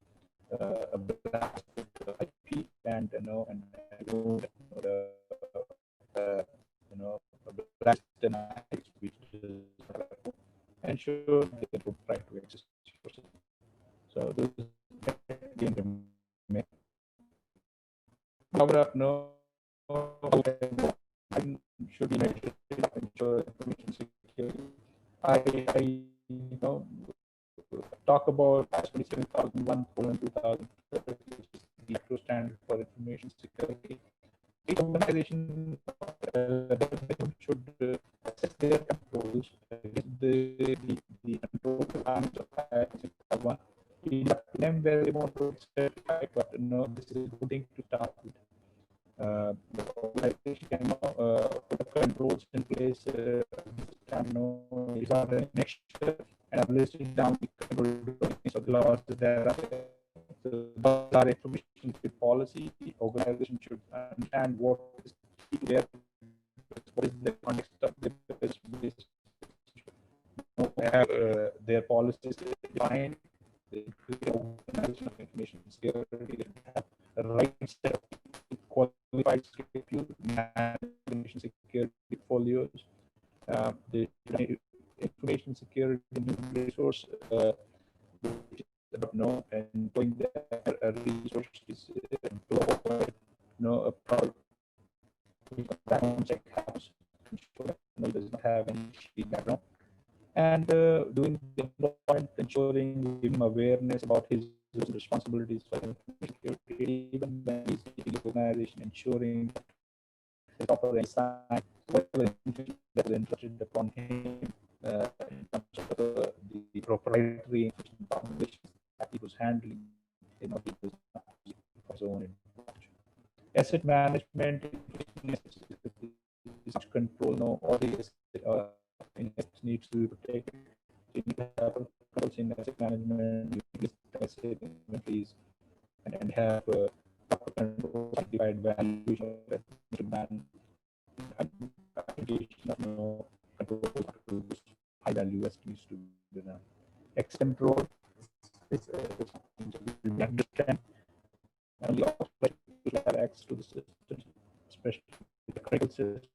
a blast IP and blast denials which ensure they get right to access. So this is again cover up should be measured ensure information security. I talk about ISO 27001:2000, which is the actual standard for information security. Each organization should assess their controls against the control requirements of ISO 1. It's up to them where they want to certify, but this is a good thing to start with. The organization can put controls in place. These are the next step, and I've listed down the control of the laws that are there. So those are information policy. The organization should understand what is there, what is the context of the business. Have their policies defined. They organization of information security. They have the right set of qualified information security portfolios. The information security resource and putting their resources a product background check house, ensure that does not have any shitty background, and doing the employment, ensuring giving awareness about his responsibilities for information security, even when he's leading the organization, ensuring there's proper insight, whatever information that was entrusted upon him in terms of the proprietary information publications that he was handling, he was not using for his own advantage. Asset management, is control, all the assets needs to be protected. So you need to have controls in asset management, you need to list asset inventories, and have proper controls, identified valuation of asset man, identification of controls to high value assets needs to be done. X control is something that we understand only operators will have access to the systems, especially the critical systems,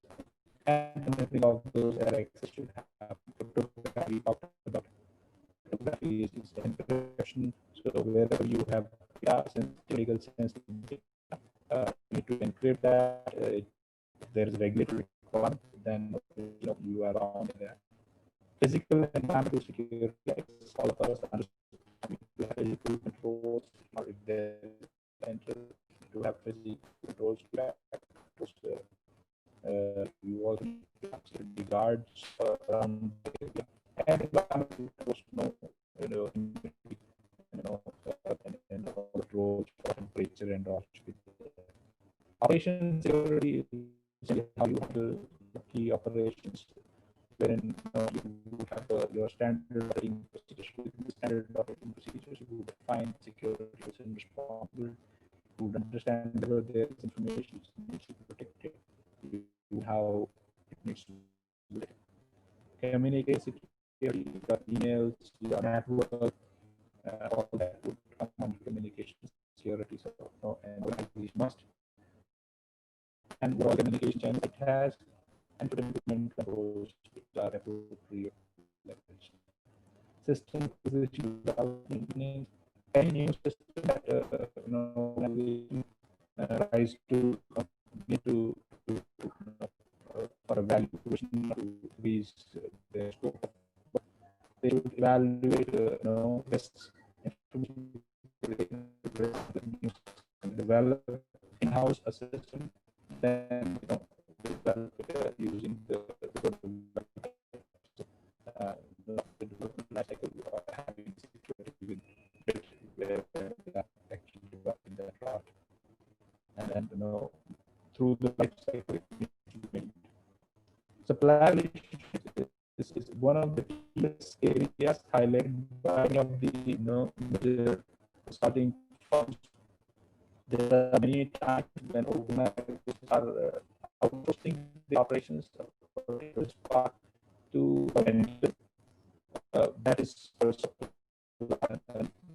and monitoring of those access should have cryptography. We talked about cryptography is encryption. So wherever you have data, legal sensitive data, you need to encrypt that. If there is a regulatory requirement, then you are on there. Physical and environmental security, access, all of us understand to have physical controls, or if there is enter to have physical controls to access. You also need to have security guards around the area, and environmental controls, and all the roads for temperature and all. Operation security is how you handle the key operations, wherein you have your standard operating procedures. With the standard operating procedures, you would define security roles and responsibility. You would understand whether there is information which needs to be protected, how it needs to be communicate security, your emails, your network, all that would come under communication security. So, and organization must and what all communication channels it has, and put implement controls which are appropriate levels. System acquisition development means any new system that rise to need to for evaluation to increase their scope. They should evaluate risks, develop in-house a system, then develop it using the development life cycle, having security with where they are actually developing that product, and then through the life cycle supply relationship is one of the key areas highlighted by many of the major starting firms. There are many times when organizations are outsourcing the operations of a part to a vendor. That is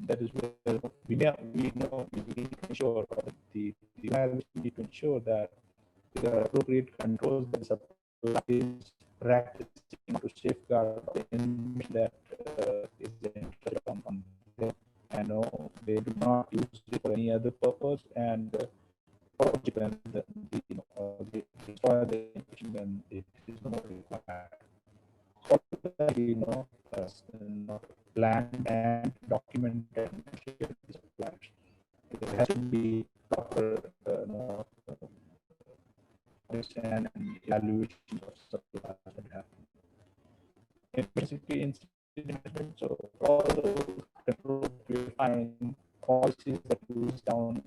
that is where we need to ensure the need to ensure that there are appropriate controls that supply is practicing to safeguard the information that is entered on them, and they do not use it for any other purpose, and they destroy the information when it is not required. So planned and documented suppliers. There has to be proper and evaluation of suppliers that happen. Basically, incident management. So all the control we find policies that goes down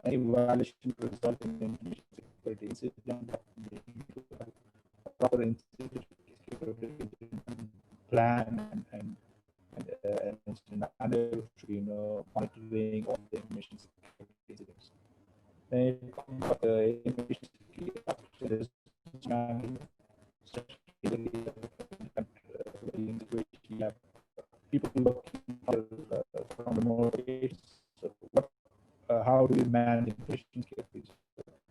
any violation to result in information security incident, that we need to have a proper incident security plan and monitoring all the information security incidents. Then it comes up information security management, people working from remote locations. So how do we manage information security?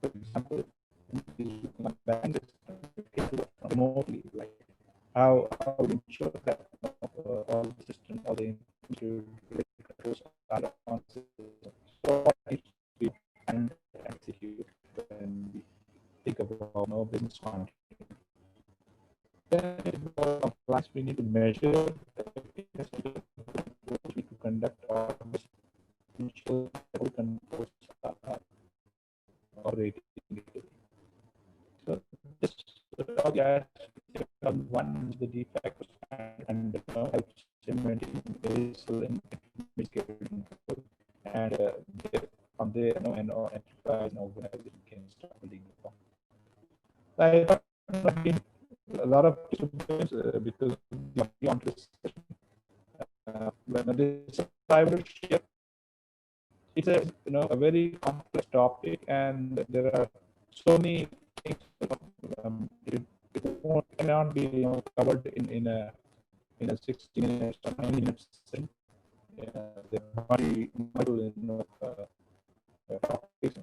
For example, remotely, like how we ensure that all the system, all the information controls are on the system. So we and execute when we think about business continuity. Then compliance, we need to measure, we need to conduct our ensure that all controls are operating. So this ask one the defects and helps in maintaining basil and security, and from there and enterprise and organization can start building the form. I thought I've been a lot of participants because on this session, when this survivorship, it's a very complex topic, and there are so many things. It cannot be covered in a 60 minutes or 90 minutes session. There might be multiple topics.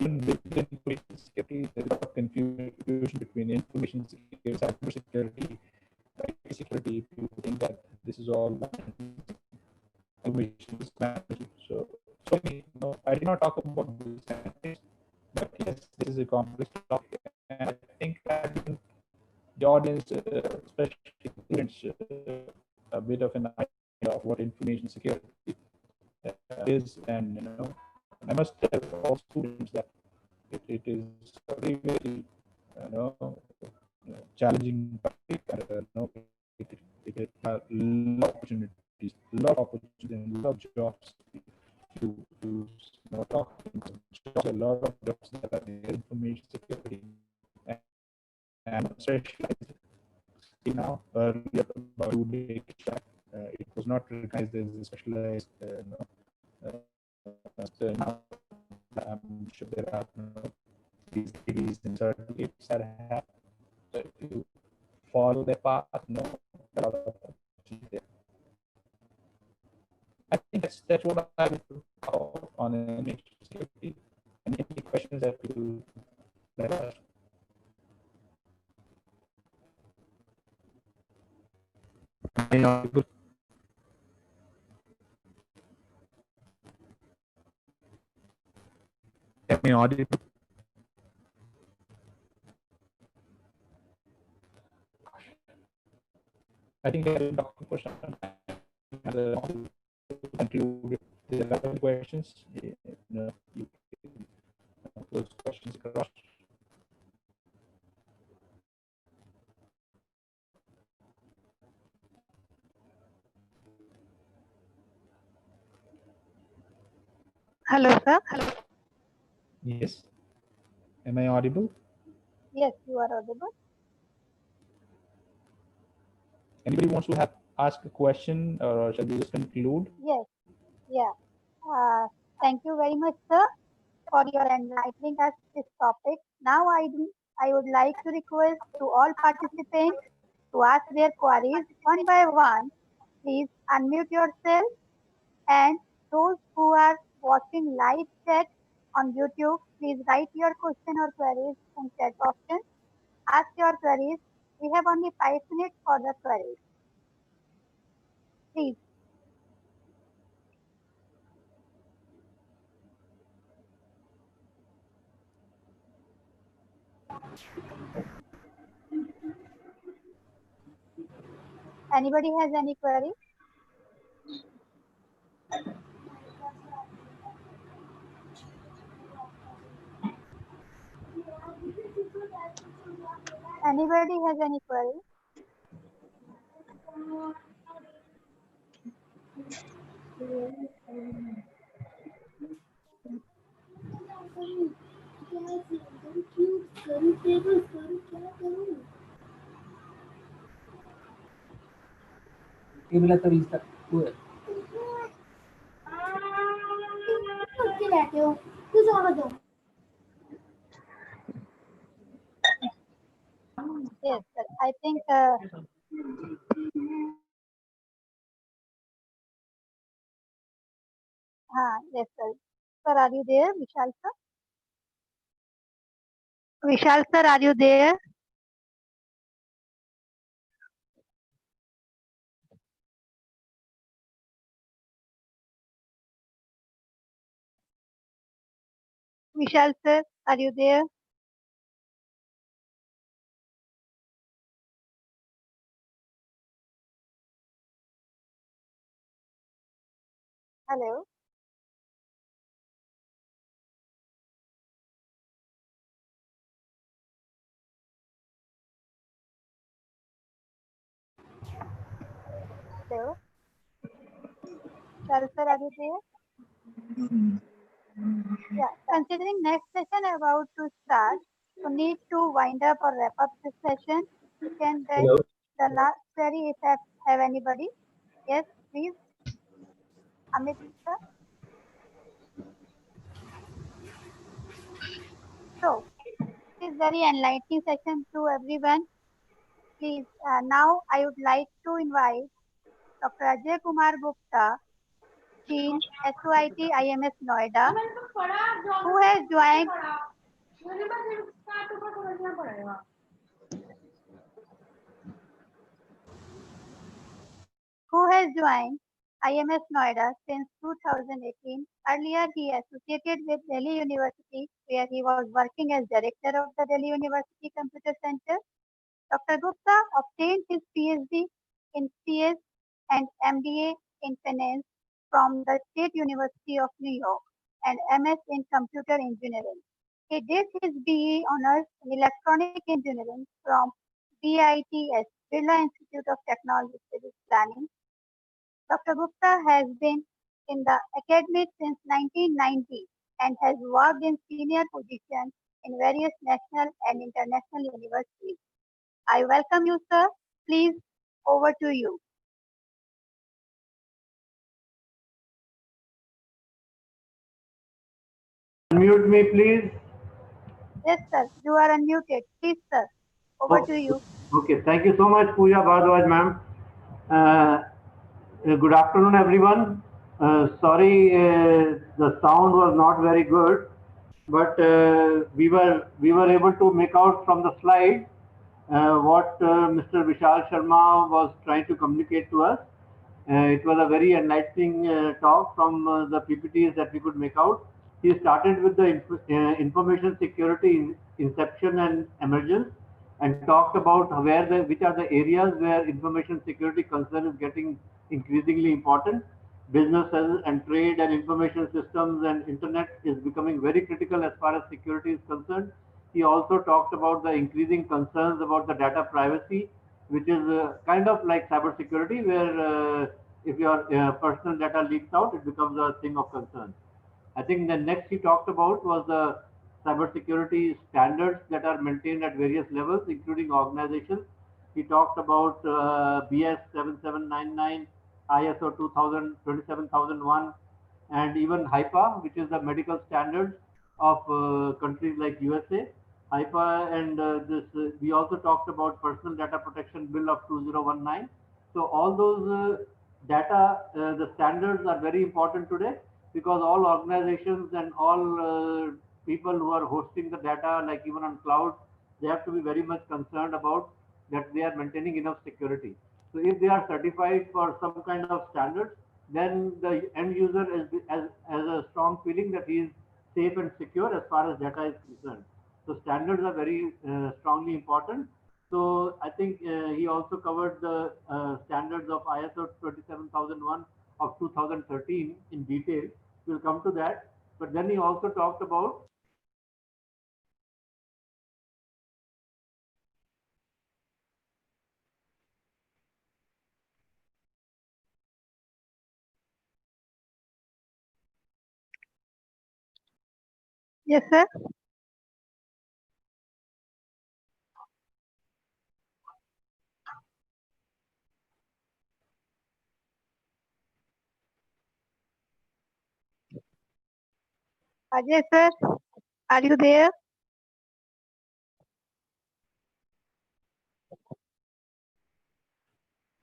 Even within information security, there is a lot of confusion between information security, cyber security, IT security. People think that this is all information management. So many, I did not talk about this, but yes, this is a complex topic, and I think that the audience, especially students, a bit of an idea of what information security is, and I must tell all students that it is a very very challenging topic, and it has a lot of opportunities, and a lot of jobs to talk jobs, a lot of jobs that are in information security, and specialized now earlier about 2 decades back, it was not recognized as a specialized. So now I'm sure there are these degrees and certificates that have to follow their path. I think that's what I would talk on information security. Any questions that people that are audible? Am I audible? I think I've been talking for some time. Conclude the other questions. You can those questions across. Hello, sir. Yes. Am I audible? Yes, you are audible. Anybody wants to ask a question, or shall we just conclude? Yes, yeah. Thank you very much, sir, for your enlightening us this topic. Now I would like to request to all participants to ask their queries one by one. Please unmute yourself, and those who are watching live chat on YouTube, please write your question or queries in chat option. Ask your queries. We have only 5 minutes for the queries. Please. Anybody has any query? Anybody has any query? Yes, sir. I think. Yes, sir. Sir, are you there, Vishal sir? Vishal sir, are you there? Vishal sir, are you there? Hello. Sir, are you there? Yeah. Considering next session about to start, so need to wind up or wrap up this session. Can Hello. the last query if have anybody? Yes, please, Amit sir. So it is very enlightening session to everyone. Please, now I would like to invite Dr. Ajay Kumar Gupta, Dean, SOIT IMS Noida, who has joined IMS Noida since 2018. Earlier, he associated with Delhi University, where he was working as director of the Delhi University Computer Center. Dr. Gupta obtained his PhD in CS and MBA in Finance from the State University of New York and MS in Computer Engineering. He did his BE honors in Electronic Engineering from BITS, Birla Institute of Technology Physics Planning. Dr. Gupta has been in the academy since 1990 and has worked in senior positions in various national and international universities. I welcome you, sir. Please, over to you. Unmute me, please. Yes, sir. You are unmuted. Please, sir. Over to you. Okay. Thank you so much, Pooja Bhardwaj, ma'am. Good afternoon, everyone. Sorry, the sound was not very good, but we were able to make out from the slide what Mr. Vishal Sharma was trying to communicate to us. It was a very enlightening talk from the PPTs that we could make out. He started with the information security inception and emergence, and talked about which are the areas where information security concern is getting increasingly important. Businesses and trade and information systems and internet is becoming very critical as far as security is concerned. He also talked about the increasing concerns about the data privacy, which is kind of like cybersecurity, where if your personal data leaks out, it becomes a thing of concern. I think the next he talked about was the cybersecurity standards that are maintained at various levels, including organizations. He talked about BS 7799, ISO 2000, 27001, and even HIPAA, which is the medical standards of countries like USA. HIPAA and we also talked about Personal Data Protection Bill of 2019. So all those the standards are very important today, because all organizations and all people who are hosting the data, like even on cloud, they have to be very much concerned about that they are maintaining enough security. So if they are certified for some kind of standards, then the end user has a strong feeling that he is safe and secure as far as data is concerned. So standards are very strongly important. So I think he also covered the standards of ISO 27001 of 2013 in detail. We'll come to that. But then he also talked about Yes, sir. Ajay, sir. Are you there?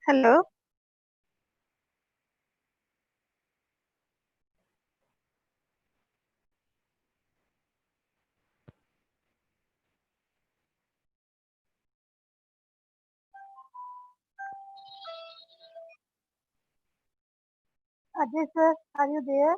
Hello. Ajay, sir. Are you there?